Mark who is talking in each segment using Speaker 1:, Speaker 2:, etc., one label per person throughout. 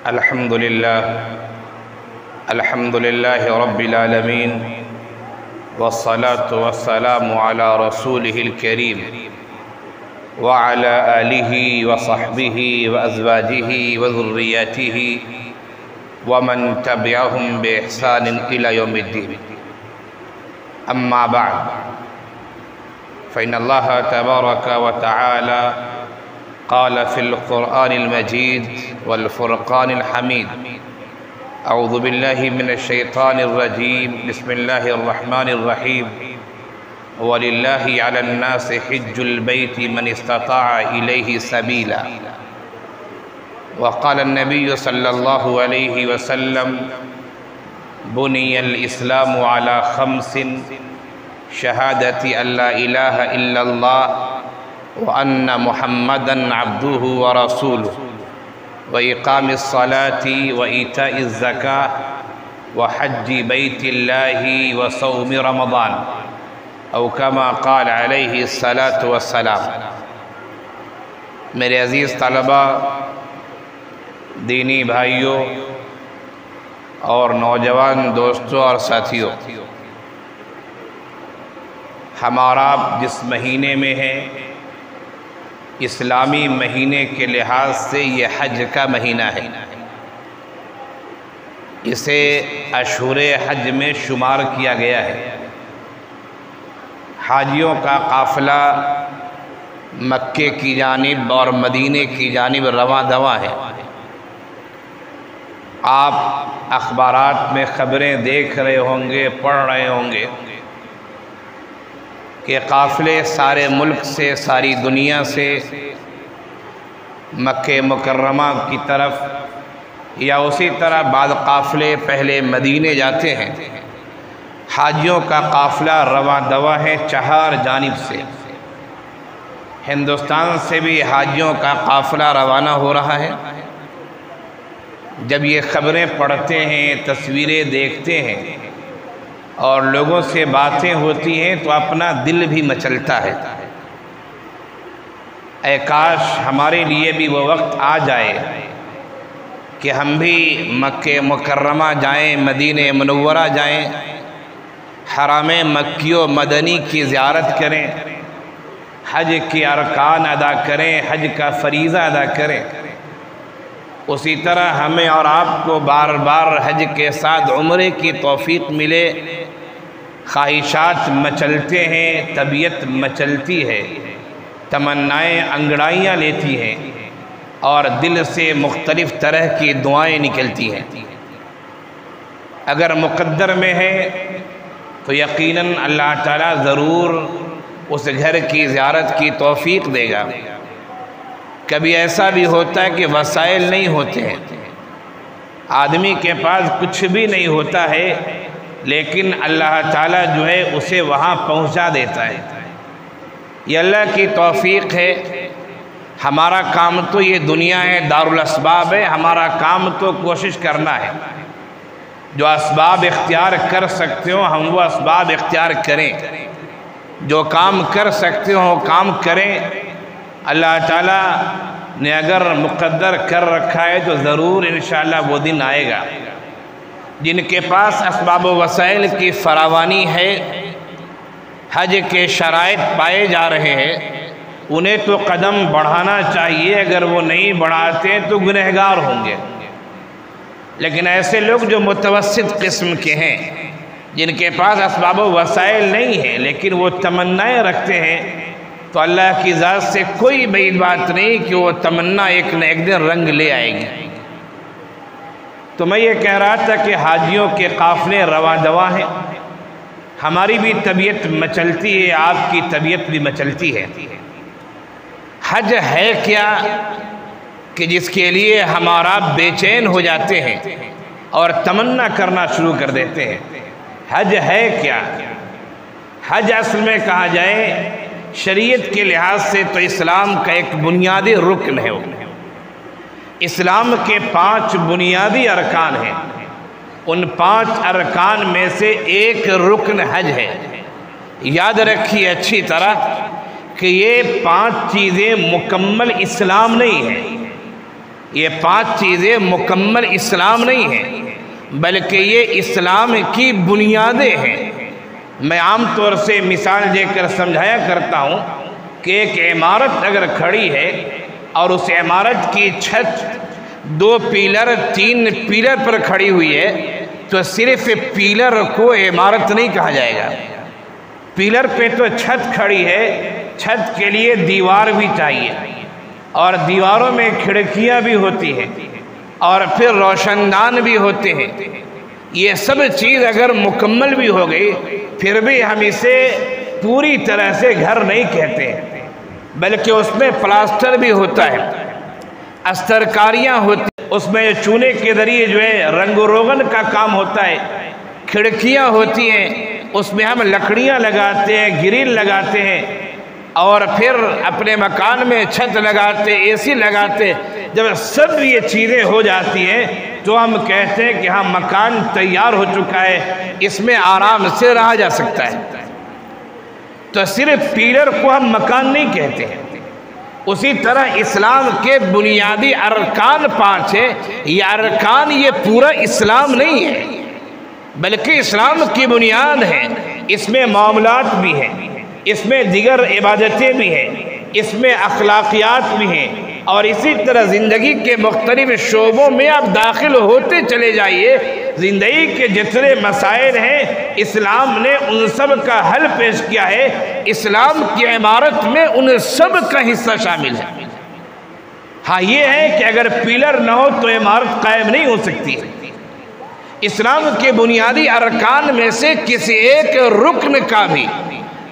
Speaker 1: الحمد لله رب العالمين والصلاة والسلام على رسوله الكريم وعلى آله وصحبه وأزواجه وذرياته ومن تبعهم بإحسان إلى يوم الدين. أما بعد، فإن الله تبارك وتعالى قال في القرآن المجيد والفرقان الحميد: أعوذ بالله من الشيطان الرجيم، بسم الله الرحمن الرحيم. وَلِلَّهِ عَلَى النَّاسِ حِجُّ الْبَيْتِ مَنِ اسْتَطَاعَ إِلَيْهِ سَبِيلًا. وقال النبي صلى الله عليه وسلم: بني الإسلام على خمس: شهادة أن لا إله إلا الله وأن محمدًا عبده ورسوله وإقام الصلاة وإيتاء الزكاة وحج بيت الله وصوم رمضان، او كما قال علیہ الصلاۃ والسلام. میرے عزیز طلباء، دینی بھائیوں اور نوجوان دوستوں اور ساتھیوں، ہمارا جس مہینے میں ہے، اسلامی مہینے کے لحاظ سے یہ حج کا مہینہ ہے. اسے اشہر حج میں شمار کیا گیا ہے. حاجیوں کا قافلہ مکے کی جانب اور مدینے کی جانب رواں دواں ہے. آپ اخبارات میں خبریں دیکھ رہے ہوں گے، پڑھ رہے ہوں گے کہ قافلے سارے ملک سے، ساری دنیا سے مکہ مکرمہ کی طرف، یا اسی طرح بعض قافلے پہلے مدینے جاتے ہیں. حاجیوں کا قافلہ رواں دواں ہے چہار جانب سے. ہندوستان سے بھی حاجیوں کا قافلہ روانہ ہو رہا ہے. جب یہ خبریں پڑھتے ہیں، تصویریں دیکھتے ہیں اور لوگوں سے باتیں ہوتی ہیں تو اپنا دل بھی مچلتا ہے. اے کاش ہمارے لیے بھی وہ وقت آ جائے کہ ہم بھی مکہ مکرمہ جائیں، مدینہ منورہ جائیں، حرم مکی و مدنی کی زیارت کریں، حج کے ارکان ادا کریں، حج کا فریضہ ادا کریں. اسی طرح ہمیں اور آپ کو بار بار حج کے ساتھ عمرے کی توفیق ملے. خواہشات مچلتے ہیں، طبیعت مچلتی ہے، تمنائیں انگڑائیاں لیتی ہیں اور دل سے مختلف طرح کی دعائیں نکلتی ہیں. اگر مقدر میں ہے تو یقیناً اللہ تعالیٰ ضرور اس گھر کی زیارت کی توفیق دے گا. کبھی ایسا بھی ہوتا ہے کہ وسائل نہیں ہوتے ہیں، آدمی کے پاس کچھ بھی نہیں ہوتا ہے، لیکن اللہ تعالیٰ جو ہے اسے وہاں پہنچا دیتا ہے. یہ اللہ کی توفیق ہے. ہمارا کام تو یہ دنیا ہے، دارالاسباب ہے. ہمارا کام تو کوشش کرنا ہے. جو اسباب اختیار کر سکتے ہو ہم وہ اسباب اختیار کریں. جو کام کر سکتے ہو کام کریں. اللہ تعالیٰ نے اگر مقدر کر رکھا ہے تو ضرور انشاءاللہ وہ دن آئے گا. جن کے پاس اسباب و وسائل کی فراوانی ہے، حج کے شرائط پائے جا رہے ہیں، انہیں تو قدم بڑھانا چاہیے. اگر وہ نہیں بڑھاتے تو گنہگار ہوں گے. لیکن ایسے لوگ جو متوسط قسم کے ہیں، جن کے پاس اسباب و وسائل نہیں ہیں لیکن وہ تمنائیں رکھتے ہیں، تو اللہ کی ذات سے کوئی بعید بات نہیں کہ وہ تمنا ایک نہ ایک دن رنگ لے آئے گی. تو میں یہ کہہ رہا تھا کہ حاجیوں کے قافلے رواں دواں ہیں. ہماری بھی طبیعت مچلتی ہے، آپ کی طبیعت بھی مچلتی ہے. حج ہے کیا کہ جس کے لیے ہمارا بے چین ہو جاتے ہیں اور تمنا کرنا شروع کر دیتے ہیں؟ حج ہے کیا؟ حج اصل میں کہا جائے شریعت کے لحاظ سے تو اسلام کا ایک بنیادی رکن ہے. اسلام کے 5 بنیادی ارکان ہیں. ان 5 ارکان میں سے ایک رکن حج ہے. یاد رکھیے اچھی طرح کہ یہ 5 چیزیں مکمل اسلام نہیں ہیں. یہ 5 چیزیں مکمل اسلام نہیں ہیں، بلکہ یہ اسلام کی بنیادیں ہیں۔ میں عام طور سے مثال دے کر سمجھایا کرتا ہوں کہ ایک عمارت اگر کھڑی ہے اور اس عمارت کی چھت 2 پیلر 3 پیلر پر کھڑی ہوئی ہے تو صرف پیلر کو عمارت نہیں کہا جائے گا۔ پیلر پہ تو چھت کھڑی ہے، چھت کے لیے دیوار بھی چاہیے، اور دیواروں میں کھڑکیاں بھی ہوتی ہیں، اور پھر روشن دان بھی ہوتے ہیں۔ یہ سب چیز اگر مکمل بھی ہو گئی پھر بھی ہم اسے پوری طرح سے گھر نہیں کہتے، بلکہ اس میں پلاسٹر بھی ہوتا ہے، استرکاریاں ہوتی ہیں، اس میں چونے کے ذریعے جو ہے رنگ و روغن کا کام ہوتا ہے، کھڑکیاں ہوتی ہیں، اس میں ہم لکڑیاں لگاتے ہیں، گرل لگاتے ہیں، اور پھر اپنے مکان میں چھت لگاتے، اے سی لگاتے۔ جب سب یہ چیزیں ہو جاتی ہیں تو ہم کہتے ہیں کہ ہاں مکان تیار ہو چکا ہے، اس میں آرام سے رہا جا سکتا ہے۔ تو صرف پیلر کو ہم مکان نہیں کہتے ہیں۔ اسی طرح اسلام کے بنیادی ارکان 5 ہیں، یہ ارکان یہ پورا اسلام نہیں ہے، بلکہ اسلام کی بنیاد ہے۔ اس میں معاملات بھی ہیں، اس میں دیگر عبادتیں بھی ہیں، اس میں اخلاقیات بھی ہیں، اور اسی طرح زندگی کے مختلف شعبوں میں آپ داخل ہوتے چلے جائیے، زندگی کے جتنے مسائل ہیں اسلام نے ان سب کا حل پیش کیا ہے۔ اسلام کی عمارت میں ان سب کا حصہ شامل ہے۔ ہاں یہ ہے کہ اگر پیلر نہ ہو تو عمارت قائم نہیں ہو سکتی۔ اسلام کے بنیادی ارکان میں سے کسی ایک رکن کا بھی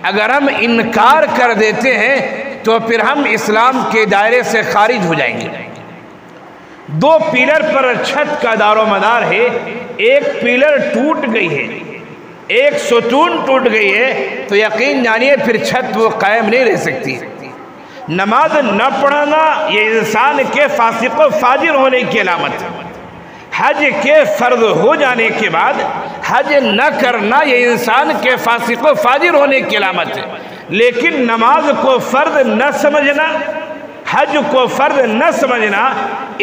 Speaker 1: اگر ہم انکار کر دیتے ہیں تو پھر ہم اسلام کے دائرے سے خارج ہو جائیں گے۔ 2 پیلر پر چھت کا دار و مدار ہے، ایک پیلر ٹوٹ گئی ہے، ایک ستون ٹوٹ گئی ہے تو یقین جانیے پھر چھت وہ قائم نہیں رہ سکتی۔ نماز نہ پڑھنا یہ انسان کے فاسق و فاجر ہونے کی علامت ہے۔ حج کے فرض ہو جانے کے بعد حج نہ کرنا یہ انسان کے فاسق و فاجر ہونے کی علامت ہے، لیکن نماز کو فرض نہ سمجھنا، حج کو فرض نہ سمجھنا،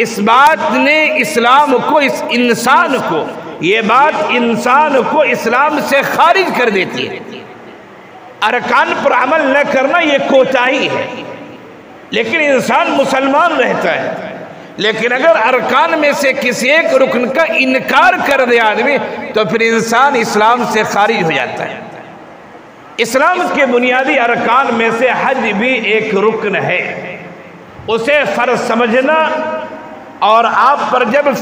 Speaker 1: اس بات نے اسلام کو، اس انسان کو، یہ بات انسان کو اسلام سے خارج کر دیتی ہے۔ ارکان پر عمل نہ کرنا یہ کوتاہی ہے، لیکن انسان مسلمان رہتا ہے۔ لیکن اگر ارکان میں سے کسی ایک رکن کا انکار کر دے آدمی تو پھر انسان اسلام سے خارج ہو جاتا ہے۔ اسلام کے بنیادی ارکان میں سے حج بھی ایک رکن ہے، اسے فرض سمجھنا، اور آپ پر جب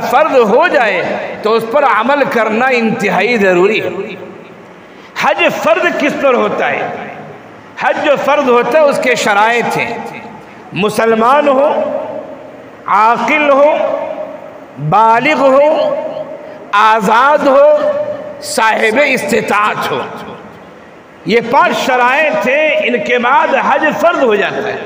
Speaker 1: فرض ہو جائے تو اس پر عمل کرنا انتہائی ضروری ہے۔ حج فرض کس پر ہوتا ہے؟ حج جو فرض ہوتا ہے اس کے شرائط ہیں، مسلمان ہو، عاقل ہو، بالغ ہو، آزاد ہو، صاحب استطاعت ہو۔ یہ 5 شرائط ہیں، ان کے بعد حج فرض ہو جاتا ہے۔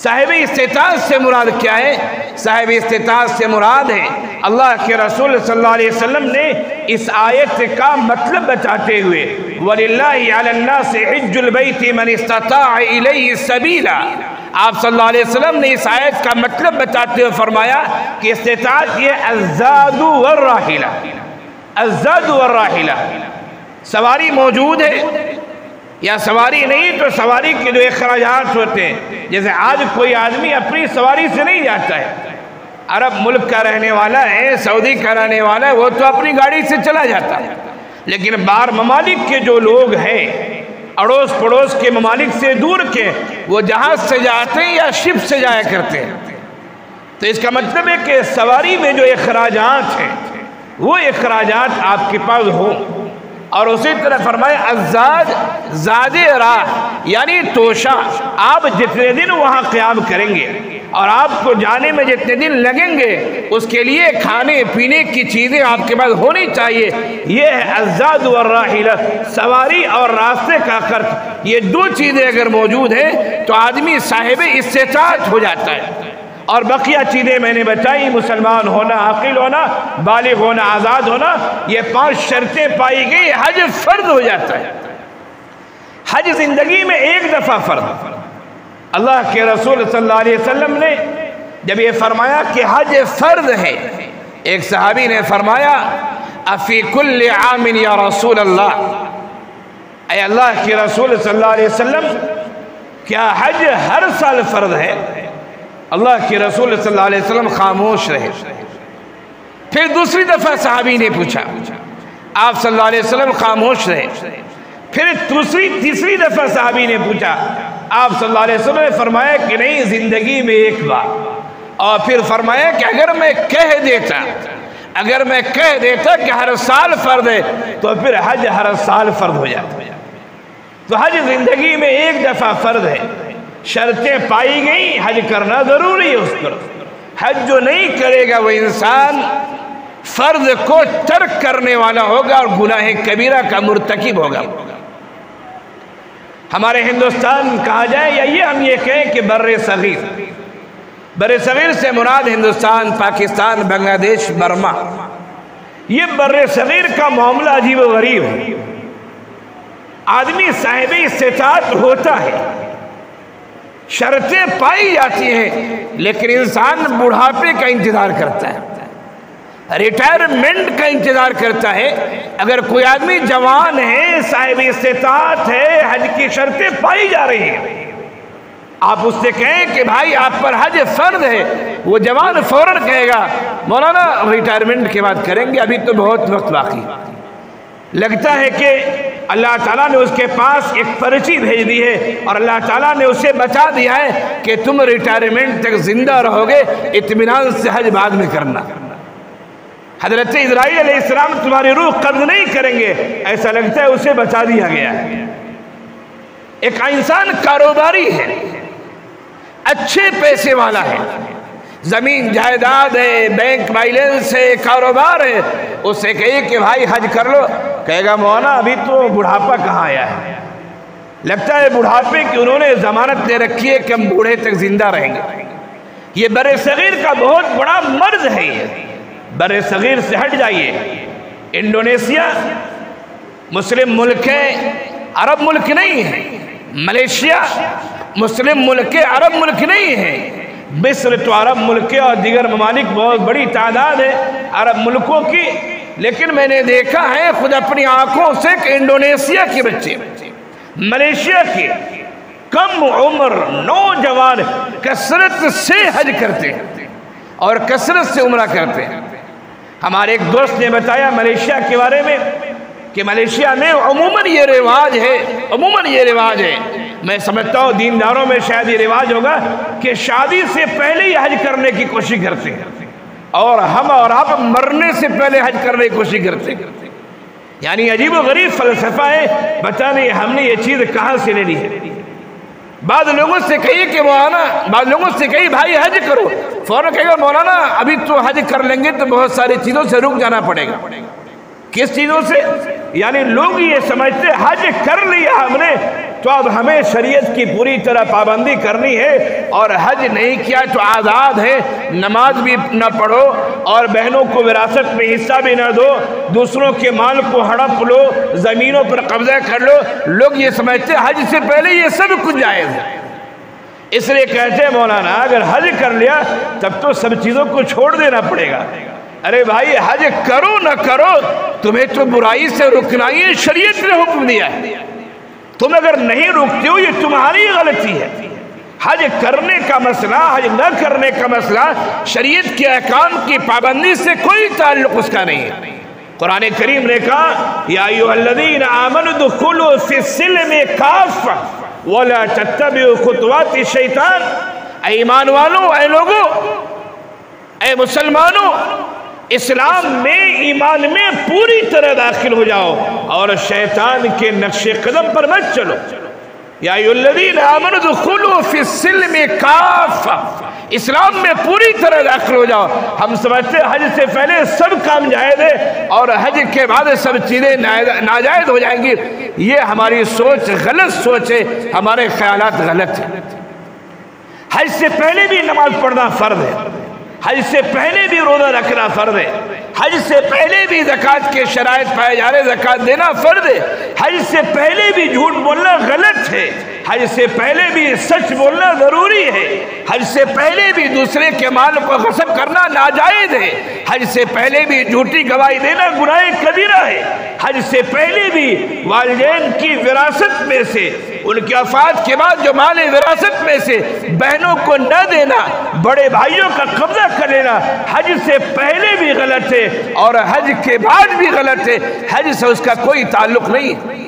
Speaker 1: صاحب استطاعت سے مراد کیا ہے؟ صاحب استطاعت سے مراد ہے اللہ کے رسول صلی اللہ علیہ وسلم نے اس آیت کا مطلب بتاتے ہوئے وَلِلَّهِ عَلَى النَّاسِ حِجُّ الْبَيْتِ مَنِ اسْتَطَاعَ إِلَيْهِ سَبِيلًا۔ آپ صلی اللہ علیہ وسلم نے اس آیت کا مطلب بتاتے ہوئے فرمایا کہ استطاعت یہ الزاد والراحلہ، الزاد والراحلہ، سواری موجود ہے یا سواری نہیں تو سواری کے جو اخراجات ہوتے ہیں، جیسے آج کوئی آدمی اپنی سواری سے نہیں جاتا ہے، عرب ملک کا رہنے والا ہے، سعودی کا رہنے والا ہے، وہ تو اپنی گاڑی سے چلا جاتا ہے، لیکن باہر ممالک کے جو لوگ ہیں، اڑوس پڑوس کے ممالک سے دور کے، وہ جہاز سے جاتے ہیں یا شپ سے جایا کرتے ہیں۔ تو اس کا مطلب ہے کہ سواری میں جو اخراجات ہیں وہ اخراجات آپ کے پاس ہوں، اور اسی طرح فرمائے الزاد، زاد راہ یعنی توشہ، آپ جتنے دن وہاں قیام کریں گے اور آپ کو جانے میں جتنے دن لگیں گے اس کے لیے کھانے پینے کی چیزیں آپ کے پاس ہونی چاہیے۔ یہ ہے الزاد والراحلہ، سواری اور راستے کا خرچ۔ یہ 2 چیزیں اگر موجود ہیں تو آدمی صاحب استطاعت ہو جاتا ہے، اور بقیہ چیزیں میں نے بتائی، مسلمان ہونا، عاقل ہونا، بالغ ہونا، آزاد ہونا، یہ 5 شرطیں پائی گئی، حج فرض ہو جاتا ہے۔ حج زندگی میں ایک دفعہ فرض، اللہ کے رسول صلی اللہ علیہ وسلم نے جب یہ فرمایا کہ حج فرض ہے، ایک صحابی نے فرمایا افی کل عام یا رسول اللہ، اے اللہ کے رسول صلی اللہ علیہ وسلم کیا حج ہر سال فرض ہے؟ اللہ کے رسول صلی اللہ علیہ وسلم خاموش رہے۔ پھر دوسری دفعہ صحابی نے پوچھا، آپ صلی اللہ علیہ وسلم خاموش رہے۔ پھر تیسری دفعہ صحابی نے پوچھا، آپ صلی اللہ علیہ وسلم نے فرمایا کہ نہیں، زندگی میں ایک بار۔ اور پھر فرمایا کہ اگر میں کہہ دیتا کہ ہر سال فرض ہے تو پھر حج ہر سال فرض ہو جاتا۔ تو حج زندگی میں ایک دفعہ فرض ہے، شرطیں پائی گئیں، حج کرنا ضروری ہے اس پر۔ حج جو نہیں کرے گا وہ انسان فرض کو ترک کرنے والا ہوگا اور گناہ کبیرہ کا مرتکب ہوگا۔ ہمارے ہندوستان کہا جائے یا ہم یہ کہیں کہ بر صغیر سے مراد ہندوستان، پاکستان، بنگلہ دیش، برما، یہ بر صغیر کا معاملہ عجیب و غریب ہے۔ آدمی صاحب استطاعت ہوتا ہے، شرطیں پائی جاتی ہیں، لیکن انسان بڑھاپے کا انتظار کرتا ہے، ریٹائرمنٹ کا انتظار کرتا ہے۔ اگر کوئی آدمی جوان ہے، صاحب استطاعت ہے، حج کی شرطیں پائی جا رہی ہیں، آپ اس سے کہیں کہ بھائی آپ پر حج فرض ہے، وہ جوان فوراً کہے گا مولانا ریٹائرمنٹ کے بعد کریں گے، ابھی تو بہت وقت باقی۔ لگتا ہے کہ اللہ تعالیٰ نے اس کے پاس ایک پرچی بھیج دی ہے اور اللہ تعالیٰ نے اسے بتا دیا ہے کہ تم ریٹائرمنٹ تک زندہ رہو گے، اطمینان سے حج بعد میں کرنا۔ حضرت اسرائیل علیہ السلام تمہاری روح قبض نہیں کریں گے، ایسا لگتا ہے اسے بتا دیا گیا ہے۔ ایک انسان کاروباری ہے، اچھے پیسے والا ہے، زمین جائیداد ہے، بینک بیلنس ہے، کاروبار ہے، اسے کہیے کہ بھائی حج کر لو، کہے گا مولانا ابھی تو بڑھاپا کہاں آیا ہے۔ لگتا ہے بڑھاپے کی انہوں نے ضمانت دے رکھی ہے کہ ہم بوڑھے تک زندہ رہیں گے۔ یہ بر صغیر کا بہت بڑا مرض ہے۔ یہ بر صغیر سے ہٹ جائیے، انڈونیشیا مسلم ملک ہے، عرب ملک نہیں ہے۔ ملیشیا مسلم ملک ہے، عرب ملک نہیں ہے۔ مصر تو عرب ملک اور دیگر ممالک بہت بڑی تعداد ہے عرب ملکوں کی، لیکن میں نے دیکھا ہے خود اپنی آنکھوں سے کہ انڈونیشیا کے بچے، ملیشیا کے کم عمر نوجوان کثرت سے حج کرتے ہیں اور کثرت سے عمرہ کرتے ہیں۔ ہمارے ایک دوست نے بتایا ملیشیا کے بارے میں کہ ملیشیا میں عموماً یہ رواج ہے، میں سمجھتا ہوں دینداروں میں شاید یہ رواج ہوگا کہ شادی سے پہلے ہی حج کرنے کی کوشش کرتے ہیں، اور ہم اور آپ مرنے سے پہلے حج کرنے کی کوشش کرتے ہیں۔ یعنی عجیب و غریب فلسفہ ہے، پتہ نہیں ہم نے یہ چیز کہاں سے لے لی ہے۔ بعض لوگوں سے کہیے کہ مولانا، بعض لوگوں سے کہیے بھائی حج کرو، فوراً کہے گا مولانا ابھی تو حج کر لیں گے تو بہت ساری چیزوں سے رک جانا پڑے گا۔ کس چیزوں سے؟ یعنی لوگ یہ سمجھتے حج کر لیا ہم نے تو اب ہمیں شریعت کی پوری طرح پابندی کرنی ہے، اور حج نہیں کیا تو آزاد ہے، نماز بھی نہ پڑھو اور بہنوں کو وراثت میں حصہ بھی نہ دو، دوسروں کے مال کو ہڑپ لو، زمینوں پر قبضہ کر لو۔ لوگ یہ سمجھتے حج سے پہلے یہ سب کچھ جائز ہے، اس لیے کہتے ہیں مولانا اگر حج کر لیا تب تو سب چیزوں کو چھوڑ دینا پڑے گا۔ ارے بھائی حج کرو نہ کرو، تمہیں تو برائی سے رکنا ہی شریعت نے حکم دیا ہے، تم اگر نہیں رکتے ہو یہ تمہاری غلطی ہے۔ حج کرنے کا مسئلہ، حج نہ کرنے کا مسئلہ شریعت کے احکام کی پابندی سے کوئی تعلق اس کا نہیں ہے۔ قرآن کریم نے کہا یا ایھا الذین آمنوا ادخلوا فی السلم کافہ ولا تتبعوا خطوات الشیطان۔ اے ایمان والوں، اے لوگوں، اے مسلمانوں، اسلام میں، ایمان میں پوری طرح داخل ہو جاؤ اور شیطان کے نقش قدم پر مت چلو۔ یا ایھا الذین آمنوا ادخلوا فی السلم کافہ، اسلام میں پوری طرح داخل ہو جاؤ۔ ہم سمجھتے ہیں حج سے پہلے سب کام جائز ہے اور حج کے بعد سب چیزیں ناجائز ہو جائیں گی، یہ ہماری سوچ غلط سوچ ہے، ہمارے خیالات غلط ہیں۔ حج سے پہلے بھی نماز پڑھنا فرض ہے، حج سے پہلے بھی روزہ رکھنا فرض ہے، حج سے پہلے بھی زکوٰۃ کے شرائط پائے جا رہے، زکوٰۃ دینا فرض ہے، حج سے پہلے بھی جھوٹ بولنا غلط ہے، حج سے پہلے بھی سچ بولنا ضروری ہے، حج سے پہلے بھی دوسرے کے مال کو غصب کرنا ناجائز ہے، حج سے پہلے بھی جھوٹی گواہی دینا گناہ کبیرہ ہے، حج سے پہلے بھی والدین کی وراثت میں سے، ان کی وفات کے بعد جو مال وراثت میں سے بہنوں کو نہ دینا، بڑے بھائیوں کا قبضہ کر لینا حج سے پہلے بھی غلط ہے اور حج کے بعد بھی غلط ہے، حج سے اس کا کوئی تعلق نہیں ہے۔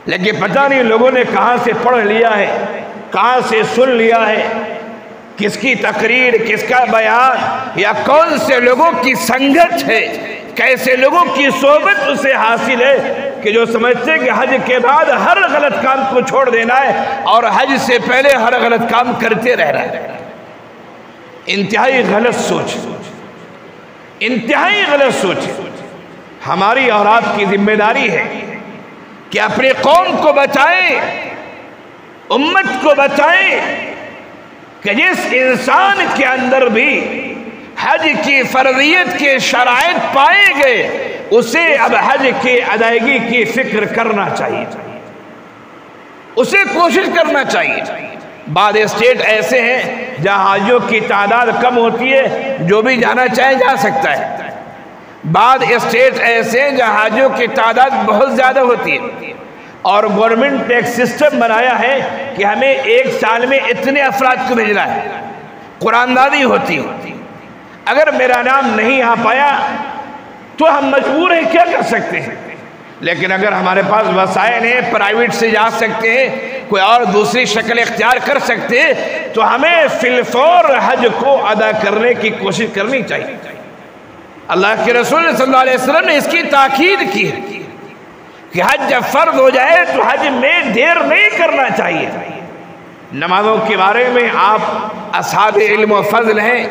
Speaker 1: لیکن پتہ نہیں لوگوں نے کہاں سے پڑھ لیا ہے، کہاں سے سن لیا ہے، کس کی تقریر، کس کا بیان، یا کون سے لوگوں کی سنگت ہے، کیسے لوگوں کی صحبت اسے حاصل ہے کہ جو سمجھتے کہ حج کے بعد ہر غلط کام کو چھوڑ دینا ہے اور حج سے پہلے ہر غلط کام کرتے رہنا ہے۔ انتہائی غلط سوچ، انتہائی غلط سوچ۔ ہماری اور آپ کی ذمہ داری ہے کہ اپنے قوم کو بچائیں، امت کو بچائیں، کہ جس انسان کے اندر بھی حج کی فرضیت کے شرائط پائے گئے اسے اب حج کی ادائیگی کی فکر کرنا چاہیے، اسے کوشش کرنا چاہیے۔ بعض اسٹیٹ ایسے ہیں جہاں حاجیوں کی تعداد کم ہوتی ہے، جو بھی جانا چاہے جا سکتا ہے، بعض اسٹیٹ ایسے ہیں جہاں حاجیوں کی تعداد بہت زیادہ ہوتی ہے اور گورنمنٹ نے ایک سسٹم بنایا ہے کہ ہمیں ایک سال میں اتنے افراد کو بھیجنا ہے، قرآن دادی ہوتی ہے۔ اگر میرا نام نہیں آ پایا تو ہم مجبور ہیں، کیا کر سکتے ہیں؟ لیکن اگر ہمارے پاس وسائل ہیں، پرائیویٹ سے جا سکتے ہیں، کوئی اور دوسری شکل اختیار کر سکتے ہیں، تو ہمیں فی الفور حج کو ادا کرنے کی کوشش کرنی چاہیے۔ اللہ کے رسول صلی اللہ علیہ وسلم نے اس کی تاکید کی ہے کہ حج جب فرض ہو جائے تو حج میں دیر نہیں کرنا چاہیے۔ نمازوں کے بارے میں آپ اصحاب علم و فضل ہیں،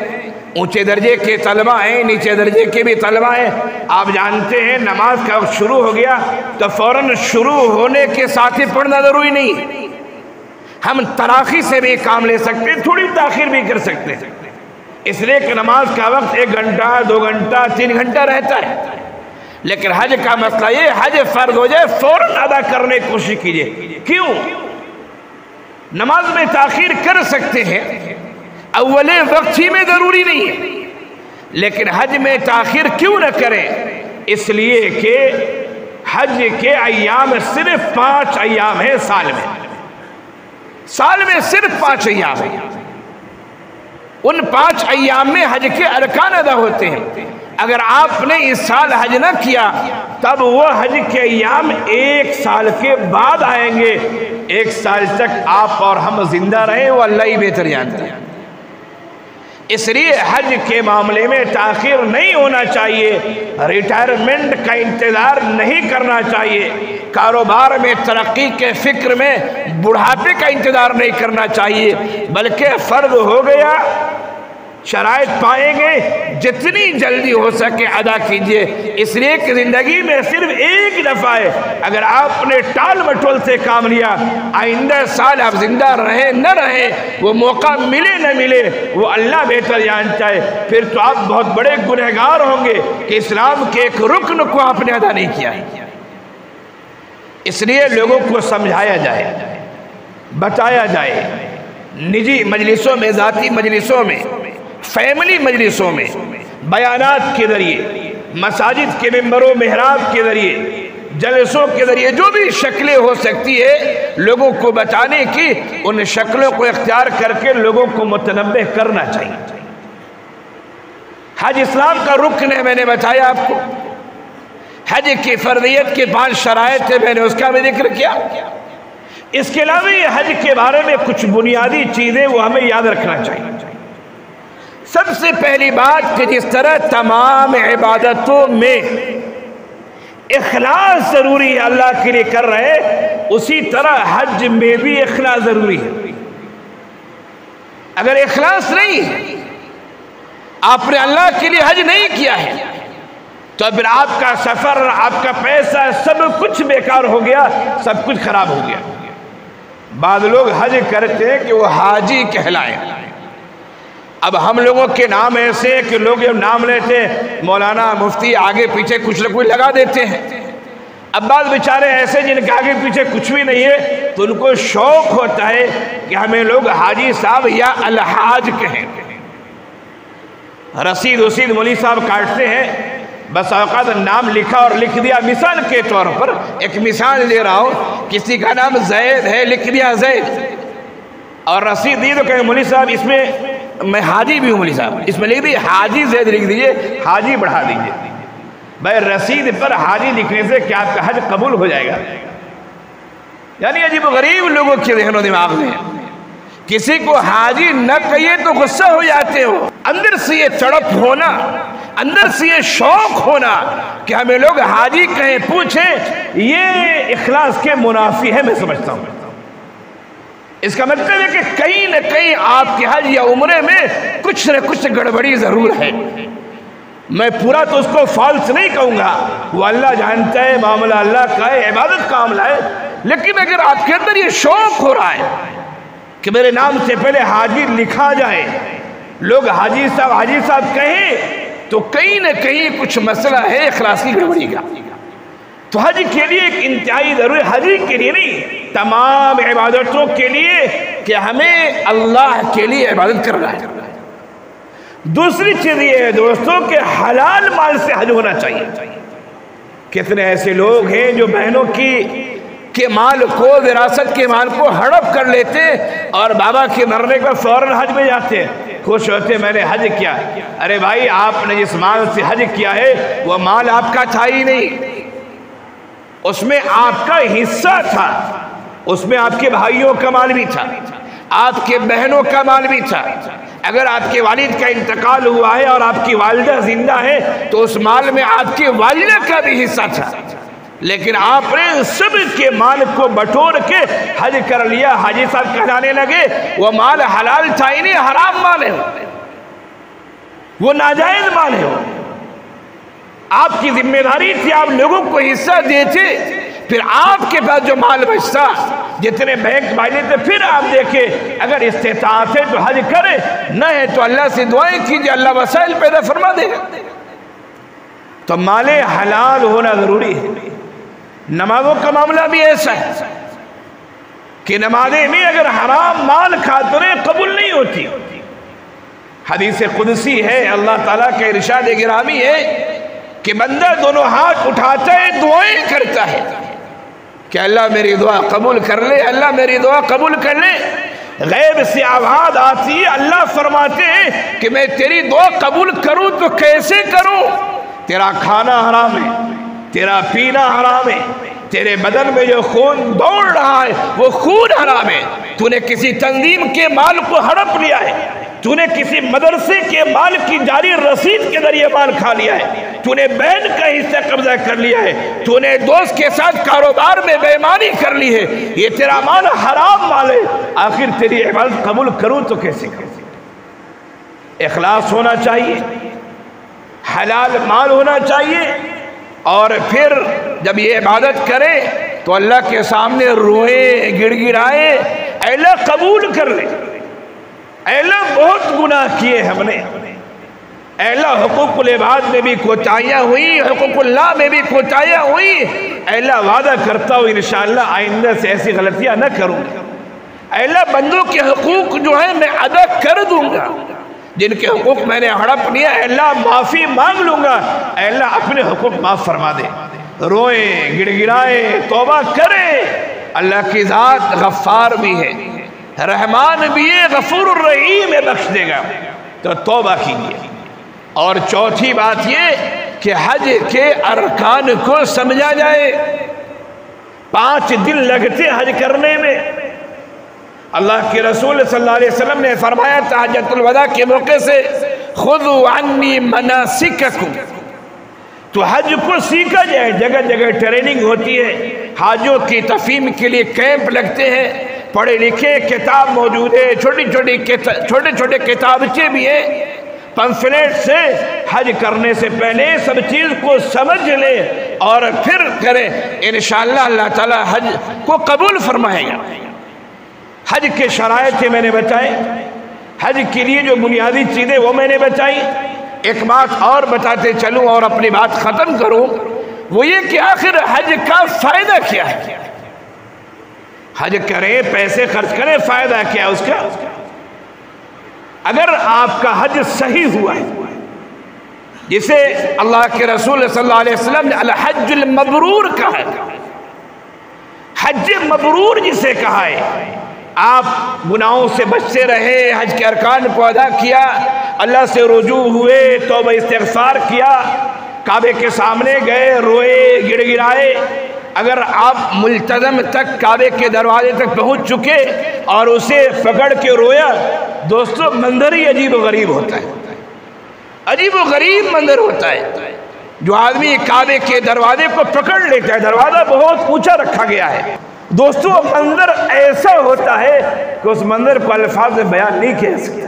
Speaker 1: اونچے درجے کے طلبہ ہیں، نیچے درجے کے بھی طلبہ ہیں۔ آپ جانتے ہیں نماز کا وقت شروع ہو گیا تو فوراً شروع ہونے کے ساتھ ہی پڑھنا ضروری نہیں ہے، ہم تراخی سے بھی کام لے سکتے ہیں، تھوڑی تاخیر بھی کر سکتے ہیں، اس لیے کہ نماز کا وقت 1 گھنٹہ 2 گھنٹہ 3 گھنٹہ رہتا ہے۔ لیکن حج کا مسئلہ یہ، حج فرض ہو جائے فوراً ادا کرنے کی کوشش کیجئے۔ کیوں؟ نماز میں تاخیر کر سکتے ہیں، اول وقت ہی میں ضروری نہیں ہے، لیکن حج میں تاخیر کیوں نہ کریں؟ اس لیے کہ حج کے ایام صرف 5 ایام ہیں سال میں صرف 5 ایام ہیں، ان 5 ایام میں حج کے ارکان ادا ہوتے ہیں۔ اگر آپ نے اس سال حج نہ کیا تب وہ حج کے ایام 1 سال کے بعد آئیں گے۔ 1 سال تک آپ اور ہم زندہ رہیں وہ اللہ ہی بہتر جانتا ہے۔ اس لیے حج کے معاملے میں تاخیر نہیں ہونا چاہیے، ریٹائرمنٹ کا انتظار نہیں کرنا چاہیے، کاروبار میں ترقی کے فکر میں بڑھاپے کا انتظار نہیں کرنا چاہیے، بلکہ فرض ہو گیا، شرائط پائیں گے، جتنی جلدی ہو سکے ادا کیجئے۔ اس لیے کہ زندگی میں صرف ایک دفعہ ہے، اگر آپ نے ٹال مٹول سے کام لیا، آئندہ سال آپ زندہ رہیں نہ رہیں، وہ موقع ملے نہ ملے وہ اللہ بہتر جانتا ہے، پھر تو آپ بہت بڑے گنہگار ہوں گے کہ اسلام کے ایک رکن کو آپ نے ادا نہیں کیا۔ اس لیے لوگوں کو سمجھایا جائے، بتایا جائے، نجی مجلسوں میں، ذاتی مجلسوں میں، فیملی مجلسوں میں، بیانات کے ذریعے، مساجد کے ممبر و محراب کے ذریعے، جلسوں کے ذریعے، جو بھی شکلیں ہو سکتی ہے لوگوں کو بتانے کی، ان شکلوں کو اختیار کر کے لوگوں کو متنبہ کرنا چاہیے۔ حج اسلام کا رکن ہے، میں نے بتایا آپ کو، حج کی فرضیت کے 5 شرائط تھے، میں نے اس کا بھی ذکر کیا۔ اس کے علاوہ یہ حج کے بارے میں کچھ بنیادی چیزیں وہ ہمیں یاد رکھنا چاہیے۔ سب سے پہلی بات کہ جس طرح تمام عبادتوں میں اخلاص ضروری ہے، اللہ کے لیے کر رہے، اسی طرح حج میں بھی اخلاص ضروری ہے۔ اگر اخلاص نہیں ہے، آپ نے اللہ کے لیے حج نہیں کیا ہے، تو پھر آپ کا سفر، آپ کا پیسہ، سب کچھ بیکار ہو گیا، سب کچھ خراب ہو گیا۔ بعض لوگ حج کرتے ہیں کہ وہ حاجی کہلائیں، اب ہم لوگوں کے نام ایسے کہ لوگ جب نام لیتے ہیں مولانا مفتی آگے پیچھے کچھ نہ کچھ لگا دیتے ہیں. اب بعض بیچارے ایسے جن کے آگے پیچھے کچھ بھی نہیں ہے تو ان کو شوق ہوتا ہے کہ ہمیں لوگ حاجی صاحب یا الحاج کہیں. رسید مولوی صاحب کاٹتے ہیں، بس اوقات نام لکھا اور لکھ دیا. مثال کے طور پر ایک مثال دے رہا ہوں، کسی کا نام زید ہے، لکھ دیا زید، اور رسید دی تو کہیں مولوی صاحب اس میں حاجی بھی ہوں، مولوی صاحب اس میں لکھ دیجیے حاجی زید لکھ دیجیے، حاجی بڑھا دیجیے. بھائی رسید پر حاجی لکھنے سے کیا آپ کا حج قبول ہو جائے گا؟ یعنی عجیب و غریب لوگوں کے ذہن و دماغ میں کسی کو حاجی نہ کہیے تو غصہ ہو جاتے ہو. اندر سے یہ تڑپ ہونا، اندر سے یہ شوق ہونا کہ ہمیں لوگ حاجی کہیں پوچھیں، یہ اخلاص کے منافی ہے. میں سمجھتا ہوں اس کا مطلب ہے کہ کہیں نہ کہیں آپ کے حج یا عمرے میں کچھ نہ کچھ گڑبڑی ضرور ہے. میں پورا تو اس کو فالس نہیں کہوں گا، وہ اللہ جانتا ہے، معاملہ اللہ کا ہے، عبادت کا معاملہ ہے. لیکن اگر آپ کے اندر یہ شوق ہو رہا ہے کہ میرے نام سے پہلے حاجی لکھا جائے، لوگ حاجی صاحب کہیں، تو کہیں نہ کہیں کچھ مسئلہ ہے اخلاص کی گڑبڑی کا. تو حج کے لیے ایک انتہائی ضروری، حج کے لیے نہیں تمام عبادتوں کے لیے کہ ہمیں اللہ کے لیے عبادت کرنا ہے. دوسری چیز یہ ہے دوستوں کہ حلال مال سے حج ہونا چاہیے. کتنے ایسے لوگ ہیں جو بہنوں کے مال کو، وراثت کے مال کو ہڑپ کر لیتے اور بابا کے مرنے پر فوراً حج میں جاتے ہیں، خوش ہوتے میں نے حج کیا. ارے بھائی آپ نے جس مال سے حج کیا ہے وہ مال آپ کا تھا ہی نہیں، اس میں آپ کا حصہ تھا، اس میں آپ کے بھائیوں کا مال بھی تھا، آپ کے بہنوں کا مال بھی تھا. اگر آپ کے والد کا انتقال ہوا ہے اور آپ کی والدہ زندہ ہے تو اس مال میں آپ کی والدہ کا بھی حصہ تھا، لیکن آپ نے سب کے مال کو بٹور کے حج کر لیا. حاجی صاحب کہلانے لگے وہ مال حلال تھا ہی نہیں، حرام مال ہے، وہ ناجائز مال ہے. آپ کی ذمہ داری تھی آپ لوگوں کو حصہ دیتے، پھر آپ کے پاس جو مال بچتا جتنے بینک بھائی تھے، پھر آپ دیکھیں اگر استطاعت ہے تو حج کرے، نہ ہے تو اللہ سے دعائیں کیجئے، اللہ وسائل پیدا فرما دے گا. تو مال حلال ہونا ضروری ہے. نمازوں کا معاملہ بھی ایسا ہے کہ نمازیں میں اگر حرام مال کھاتے رہے قبول نہیں ہوتی. حدیث قدسی ہے، اللہ تعالیٰ کا ارشاد گرامی ہے کہ بندہ دونوں ہاتھ اٹھاتا ہے، دعائیں کرتا ہے کہ اللہ میری دعا قبول کر لے، اللہ میری دعا قبول کر لے. غیب سے آواز آتی ہے، اللہ فرماتے ہیں کہ میں تیری دعا قبول کروں تو کیسے کروں؟ تیرا کھانا حرام ہے، تیرا پینا حرام ہے، تیرے بدن میں جو خون دوڑ رہا ہے وہ خون حرام ہے، تو نے کسی تنظیم کے مال کو ہڑپ لیا ہے، تو نے کسی مدرسے کے مال کی جاری رسید کے ذریعے مال کھا لیا ہے، تو نے بہن کا حصہ قبضہ کر لیا ہے، تو نے دوست کے ساتھ کاروبار میں بے ایمانی کر لی ہے، یہ تیرا مال حرام مال ہے. آخر تیری عبادت قبول کروں تو کیسے کروں؟ اخلاص ہونا چاہیے، حلال مال ہونا چاہیے، اور پھر جب یہ عبادت کرے تو اللہ کے سامنے روئے، گڑ گڑائے، اے اللہ قبول کر لے، اے اللہ بہت گناہ کیے ہم نے، اے اللہ حقوق العباد میں بھی کوتاہیاں ہوئی، حقوق اللہ میں بھی کوتاہیاں ہوئی، اے اللہ وعدہ کرتا ہوں انشاءاللہ آئندہ سے ایسی غلطیاں نہ کروں گا. اے اللہ بندوں کے حقوق جو ہیں میں ادا کر دوں گا، جن کے حقوق میں نے ہڑپ لیا اے اللہ معافی مانگ لوں گا، اے اللہ اپنے حقوق معاف فرما دے. روئیں، گڑ گڑائیں، توبہ کریں. اللہ کی ذات غفار بھی ہے، رحمان بھی ہے، غفور الرحیم ہے، بخش دے گا. تو توبہ کیجیے. اور چوتھی بات یہ کہ حج کے ارکان کو سمجھا جائے. 5 دن لگتے حج کرنے میں. اللہ کے رسول صلی اللہ علیہ وسلم نے فرمایا تھا حجۃ الوداع کے موقع سے، خذوا عنی مناسککم، تو حج کو سیکھا جائے. جگہ جگہ ٹریننگ ہوتی ہے، حاجوں کی تفہیم کے لیے کیمپ لگتے ہیں، پڑھے لکھے کتاب موجود ہے، چھوٹے چھوٹے کتابچے بھی ہیں، پمفلیٹ سے حج کرنے سے پہلے سب چیز کو سمجھ لے اور پھر کرے، انشاءاللہ اللہ تعالی حج کو قبول فرمائے گا. حج کے شرائط میں نے بتائے، حج کے لیے جو بنیادی چیزیں وہ میں نے بتائی. ایک بات اور بتاتے چلوں اور اپنی بات ختم کروں، وہ یہ کہ آخر حج کا فائدہ کیا ہے؟ حج کریں، پیسے خرچ کریں، فائدہ کیا ہے اس کا؟ اگر آپ کا حج صحیح ہوا ہے، جسے اللہ کے رسول صلی اللہ علیہ وسلم نے الحج المبرور کہا ہے، حج مبرور جسے کہا ہے، آپ گناہوں سے بچتے رہے، حج کے ارکان کو ادا کیا، اللہ سے رجوع ہوئے، توبہ استغفار کیا، کعبے کے سامنے گئے، روئے، گڑ گڑائے. اگر آپ ملتزم تک کعبے کے دروازے تک پہنچ چکے اور اسے پکڑ کے رویا، دوستو منظر ہی عجیب و غریب ہوتا ہے. عجیب و غریب منظر ہوتا ہے. جو آدمی کعبے کے دروازے کو پکڑ لیتا ہے، دروازہ بہت اونچا رکھا گیا ہے، دوستو منظر ایسا ہوتا ہے کہ اس منظر کو الفاظ میں بیان نہیں کیا سکتا.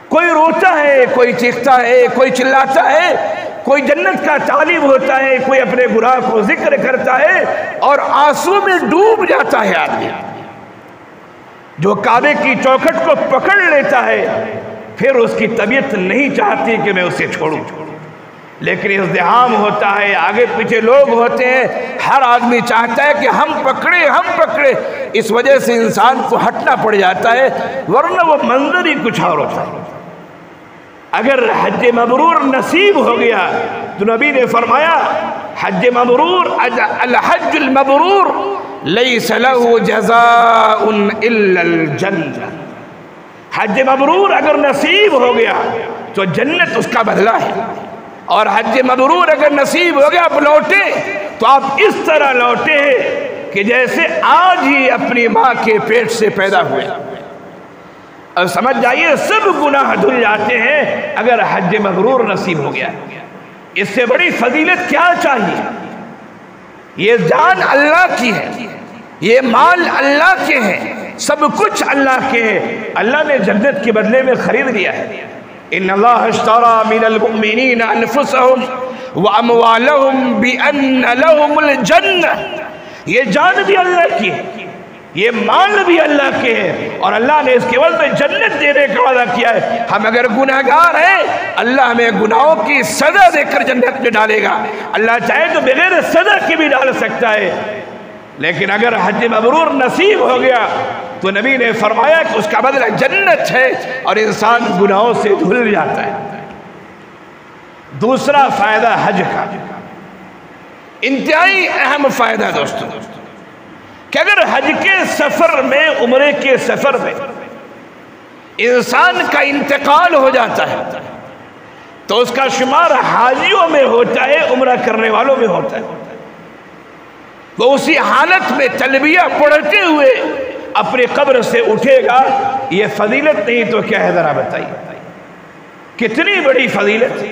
Speaker 1: کوئی روتا ہے، کوئی چیختا ہے، کوئی چلاتا ہے، کوئی جنت کا طالب ہوتا ہے، کوئی اپنے گناہ کو ذکر کرتا ہے اور آنسو میں ڈوب جاتا ہے. آدمی جو کعبے کی چوکھٹ کو پکڑ لیتا ہے، پھر اس کی طبیعت نہیں چاہتی کہ میں اسے چھوڑوں، لیکن ازدحام ہوتا ہے، آگے پیچھے لوگ ہوتے ہیں، ہر آدمی چاہتا ہے کہ ہم پکڑے. اس وجہ سے انسان کو ہٹنا پڑ جاتا ہے، ورنہ وہ منظر ہی کچھ اور ہوتا ہے. اگر حج مبرور نصیب ہو گیا تو نبی نے فرمایا حج مبرور الحج المبرور لیس له جزاء الا الجنہ. حج مبرور اگر نصیب ہو گیا تو جنت اس کا بدلہ ہے. اور حج مبرور اگر نصیب ہو گیا آپ لوٹے تو آپ اس طرح لوٹے ہیں کہ جیسے آج ہی اپنی ماں کے پیٹ سے پیدا ہوئے. اور سمجھ جائیے سب گناہ دھل جاتے ہیں اگر حج مبرور نصیب ہو گیا. اس سے بڑی فضیلت کیا چاہیے؟ یہ جان اللہ کی ہے، یہ مال اللہ کے ہیں، سب کچھ اللہ کے ہیں. اللہ نے جنت کے بدلے میں خرید لیا ہے. ان اللہ اشترى من المؤمنین انفسهم واموالهم بان لهم الجنہ. یہ جان بھی اللہ کی ہے، یہ مال بھی اللہ کے ہیں، اور اللہ نے اس کے عوض میں جنت دینے کا وعدہ کیا ہے. ہم اگر گناہگار ہیں، اللہ ہمیں گناہوں کی سزا دے کر جنت میں ڈالے گا. اللہ چاہے تو بغیر سزا کے بھی ڈال سکتا ہے. لیکن اگر حج مبرور نصیب ہو گیا تو نبی نے فرمایا کہ اس کا بدلہ جنت ہے اور انسان گناہوں سے دھل جاتا ہے. دوسرا فائدہ حج کا، انتہائی اہم فائدہ دوستو، کہ اگر حج کے سفر میں، عمرے کے سفر میں انسان کا انتقال ہو جاتا ہے تو اس کا شمار حاجیوں میں ہوتا ہے، عمرہ کرنے والوں میں ہوتا ہے. وہ اسی حالت میں تلبیہ پڑھتے ہوئے اپنی قبر سے اٹھے گا. یہ فضیلت نہیں تو کیا ہے ذرا بتائیے، کتنی بڑی فضیلت.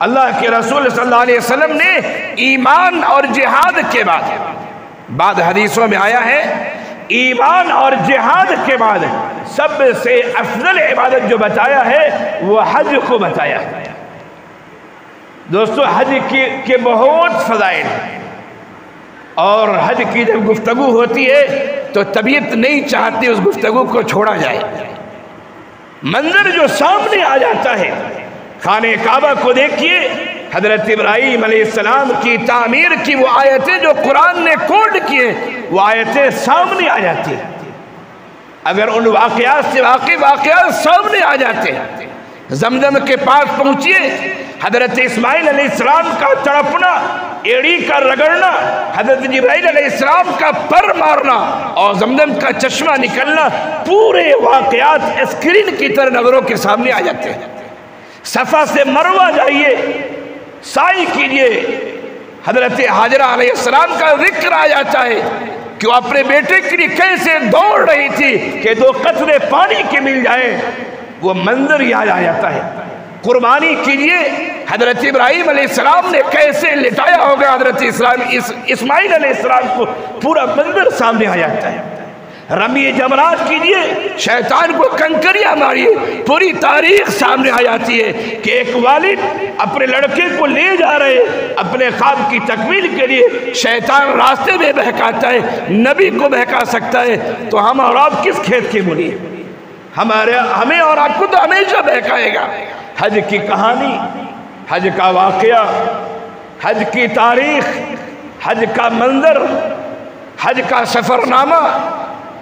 Speaker 1: اللہ کے رسول صلی اللہ علیہ وسلم نے ایمان اور جہاد کے بعد حدیثوں میں آیا ہے، ایمان اور جہاد کے بعد سب سے افضل عبادت جو بتایا ہے وہ حج کو بتایا ہے. دوستو حج کے بہت فضائل ہیں، اور حج کی جب گفتگو ہوتی ہے تو طبیعت نہیں چاہتی اس گفتگو کو چھوڑا جائے. منظر جو سامنے آ جاتا ہے، خانہ کعبہ کو دیکھیے، حضرت ابراہیم علیہ السلام کی تعمیر کی وہ آیتیں جو قرآن نے کوڈ کیے، وہ آیتیں سامنے آ جاتی ہیں. اگر ان واقعات سے واقعات سامنے آ جاتے ہیں. زمزم کے پاس پہنچیے، حضرت اسماعیل علیہ السلام کا تڑپنا، ایڑی کا رگڑنا، حضرت جبرائیل علیہ السلام کا پر مارنا اور زمزم کا چشمہ نکلنا، پورے واقعات اسکرین کی طرح نظروں کے سامنے آ جاتے ہیں. صفا سے مروہ جائیے، سعی کیجئے، حضرت حاجرہ علیہ السلام کا ذکر آ جاتا ہے کہ وہ اپنے بیٹے کے لیے کیسے دوڑ رہی تھی کہ 2 قطرے پانی کے مل جائیں. وہ منظر یاد آ جاتا ہے. قربانی کیجئے، حضرت ابراہیم علیہ السلام نے کیسے لٹایا ہوگا حضرت اسماعیل علیہ السلام کو، پورا منظر سامنے آ جاتا ہے. رمی جمرات کیجئے، شیطان کو کنکریاں ماریے، پوری تاریخ سامنے آ جاتی ہے کہ ایک والد اپنے لڑکے کو لے جا رہے اپنے خواب کی تکمیل کے لیے، شیطان راستے میں بہکاتا ہے، نبی کو بہکا سکتا ہے، تو ہم اور آپ کس کھیت کے مولی ہیں؟
Speaker 2: ہمیں اور آپ کو تو ہمیشہ بہکائے گا۔ حج کی کہانی، حج کا واقعہ، حج کی تاریخ، حج کا منظر، حج کا سفر نامہ،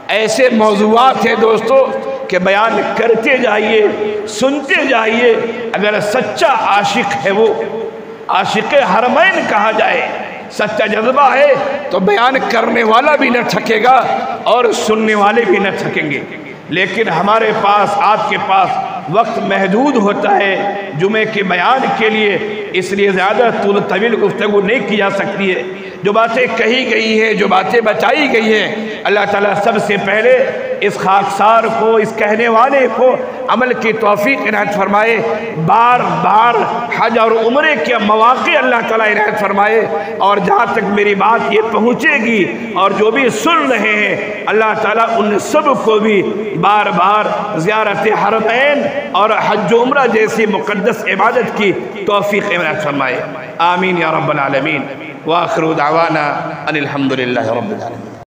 Speaker 2: ایسے موضوعات ہیں دوستو کہ بیان کرتے جائیے، سنتے جائیے۔ اگر سچا عاشق ہے وہ عاشق حرمین کہا جائے، سچا جذبہ ہے تو بیان کرنے والا بھی نہ تھکے گا اور سننے والے بھی نہ تھکیں گے۔ لیکن ہمارے پاس، آپ کے پاس وقت محدود ہوتا ہے جمعے کے بیان کے لیے، اس لیے زیادہ طویل گفتگو نہیں کی جا سکتی ہے۔ جو باتیں کہی گئی ہیں، جو باتیں بتائی گئی ہیں، اللہ تعالیٰ سب سے پہلے اس خاکسار کو، اس کہنے والے کو عمل کی توفیق عنایت فرمائے۔ بار بار حج اور عمرے کے مواقع اللہ تعالیٰ عنایت فرمائے، اور جہاں تک میری بات یہ پہنچے گی اور جو بھی سن رہے ہیں، اللہ تعالیٰ ان سب کو بھی بار بار زیارت حرمین اور حج و عمرہ جیسی مقدس عبادت کی توفیق عنایت فرمائے۔ آمین یا رب العالمین۔ وآخر دعوانا ان الحمد للہ رب العالمین۔